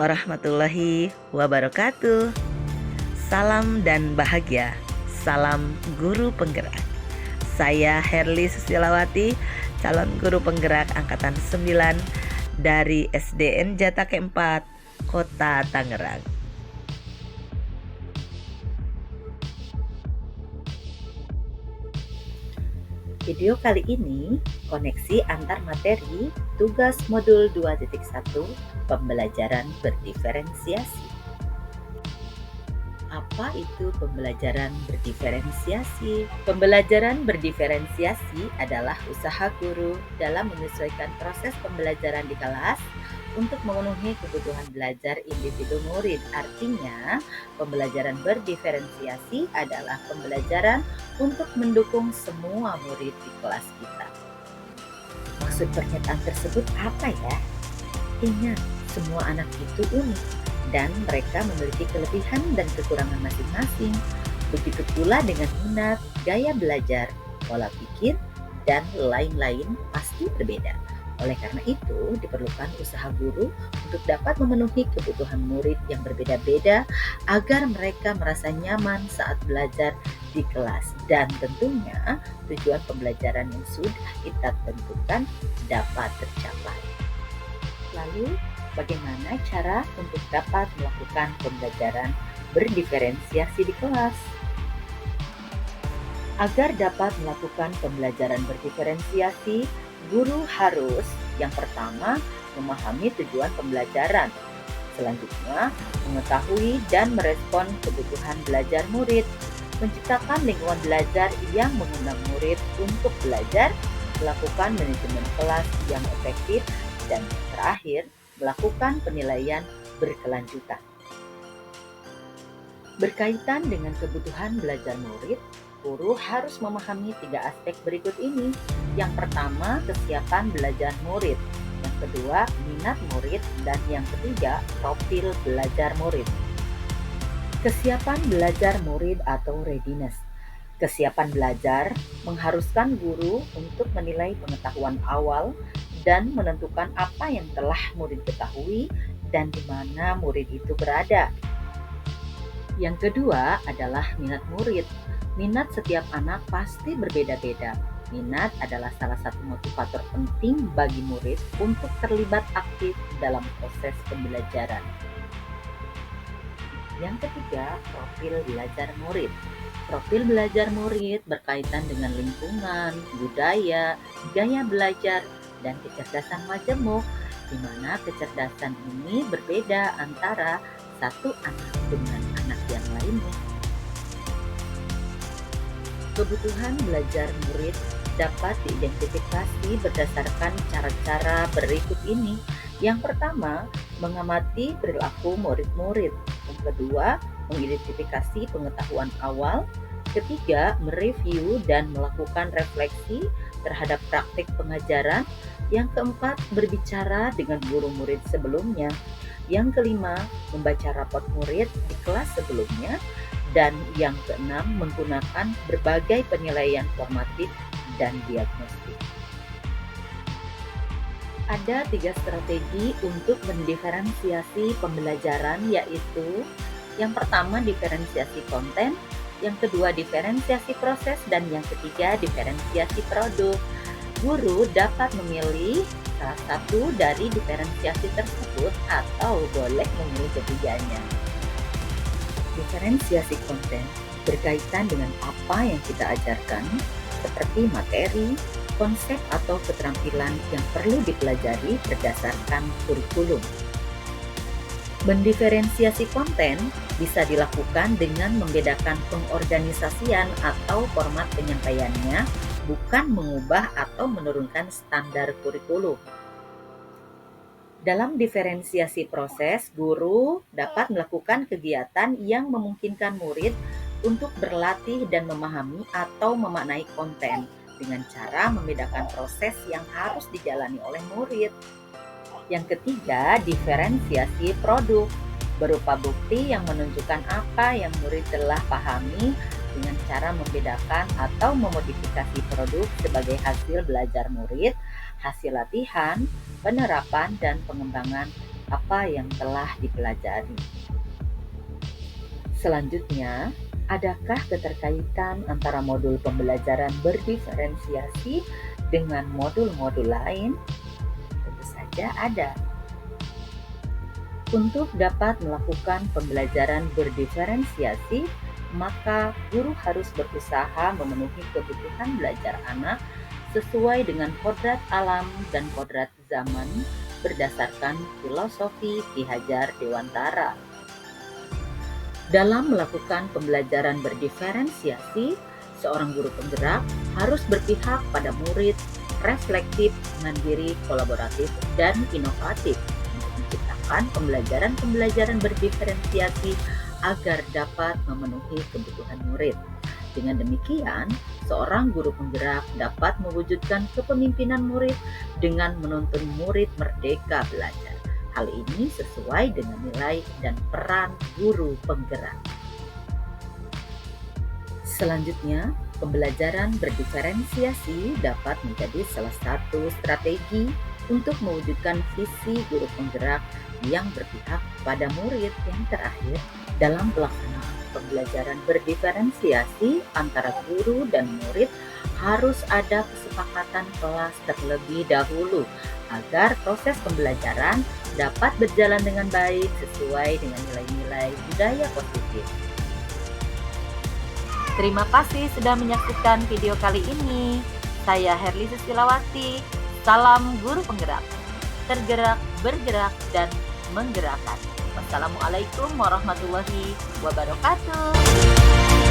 warahmatullahi wabarakatuh. Salam dan bahagia. Salam guru penggerak. Saya Herli Susilawati, calon guru penggerak angkatan 9 dari SDN Jatake 4, Kota Tangerang. Video kali ini koneksi antar materi tugas modul 2.1 pembelajaran berdiferensiasi. Apa itu pembelajaran berdiferensiasi? Pembelajaran berdiferensiasi adalah usaha guru dalam menyesuaikan proses pembelajaran di kelas untuk memenuhi kebutuhan belajar individu murid. Artinya, pembelajaran berdiferensiasi adalah pembelajaran untuk mendukung semua murid di kelas kita. Maksud pernyataan tersebut apa ya? Ingat, semua anak itu unik dan mereka memiliki kelebihan dan kekurangan masing-masing. Begitu pula dengan minat, gaya belajar, pola pikir, dan lain-lain pasti berbeda. Oleh karena itu, diperlukan usaha guru untuk dapat memenuhi kebutuhan murid yang berbeda-beda agar mereka merasa nyaman saat belajar di kelas. Dan tentunya tujuan pembelajaran yang sudah kita tentukan dapat tercapai. Lalu, bagaimana cara untuk dapat melakukan pembelajaran berdiferensiasi di kelas? Agar dapat melakukan pembelajaran berdiferensiasi, guru harus yang pertama memahami tujuan pembelajaran. Selanjutnya, mengetahui dan merespon kebutuhan belajar murid, menciptakan lingkungan belajar yang mengundang murid untuk belajar, melakukan manajemen kelas yang efektif, dan terakhir, melakukan penilaian berkelanjutan. Berkaitan dengan kebutuhan belajar murid, guru harus memahami 3 aspek berikut ini. Yang pertama, kesiapan belajar murid. Yang kedua, minat murid. Dan yang ketiga, profil belajar murid. Kesiapan belajar murid atau readiness. Kesiapan belajar mengharuskan guru untuk menilai pengetahuan awal dan menentukan apa yang telah murid ketahui dan di mana murid itu berada. Yang kedua adalah minat murid. Minat setiap anak pasti berbeda-beda. Minat adalah salah satu motivator penting bagi murid untuk terlibat aktif dalam proses pembelajaran. Yang ketiga, profil belajar murid. Profil belajar murid berkaitan dengan lingkungan, budaya, gaya belajar, dan kecerdasan majemuk, di mana kecerdasan ini berbeda antara satu anak dengan anak yang lainnya. Kebutuhan belajar murid dapat diidentifikasi berdasarkan cara-cara berikut ini. Yang pertama, mengamati perilaku murid-murid. Yang kedua, mengidentifikasi pengetahuan awal. Ketiga, mereview dan melakukan refleksi terhadap praktik pengajaran. Yang keempat, berbicara dengan guru murid sebelumnya. Yang kelima, membaca rapot murid di kelas sebelumnya. Dan yang keenam, menggunakan berbagai penilaian formatif dan diagnostik. Ada 3 strategi untuk mendiferensiasi pembelajaran, yaitu yang pertama diferensiasi konten, yang kedua diferensiasi proses, dan yang ketiga diferensiasi produk. Guru dapat memilih salah satu dari diferensiasi tersebut atau boleh memilih ketiganya. Diferensiasi konten berkaitan dengan apa yang kita ajarkan, seperti materi, konsep atau keterampilan yang perlu dipelajari berdasarkan kurikulum. Mendiferensiasi konten bisa dilakukan dengan membedakan pengorganisasian atau format penyampaiannya, bukan mengubah atau menurunkan standar kurikulum. Dalam diferensiasi proses, guru dapat melakukan kegiatan yang memungkinkan murid untuk berlatih dan memahami atau memaknai konten dengan cara membedakan proses yang harus dijalani oleh murid. Yang ketiga, diferensiasi produk berupa bukti yang menunjukkan apa yang murid telah pahami dengan cara membedakan atau memodifikasi produk sebagai hasil belajar murid, hasil latihan, penerapan, dan pengembangan apa yang telah dipelajari. Selanjutnya, adakah keterkaitan antara modul pembelajaran berdiferensiasi dengan modul-modul lain? Tentu saja ada. Untuk dapat melakukan pembelajaran berdiferensiasi, maka guru harus berusaha memenuhi kebutuhan belajar anak sesuai dengan kodrat alam dan kodrat zaman berdasarkan filosofi Ki Hajar Dewantara. Dalam melakukan pembelajaran berdiferensiasi, seorang guru penggerak harus berpihak pada murid, reflektif, mandiri, kolaboratif, dan inovatif untuk menciptakan pembelajaran berdiferensiasi agar dapat memenuhi kebutuhan murid. Dengan demikian, seorang guru penggerak dapat mewujudkan kepemimpinan murid dengan menuntun murid merdeka belajar. Hal ini sesuai dengan nilai dan peran guru penggerak. Selanjutnya, pembelajaran berdiferensiasi dapat menjadi salah satu strategi untuk mewujudkan visi guru penggerak yang berpihak pada murid. Yang terakhir, dalam pelaksanaan pembelajaran berdiferensiasi antara guru dan murid harus ada kesepakatan kelas terlebih dahulu agar proses pembelajaran dapat berjalan dengan baik sesuai dengan nilai-nilai budaya positif. Terima kasih sudah menyaksikan video kali ini. Saya Herli Susilawati. Salam guru penggerak. Tergerak, bergerak, dan menggerakkan. Wassalamualaikum warahmatullahi wabarakatuh.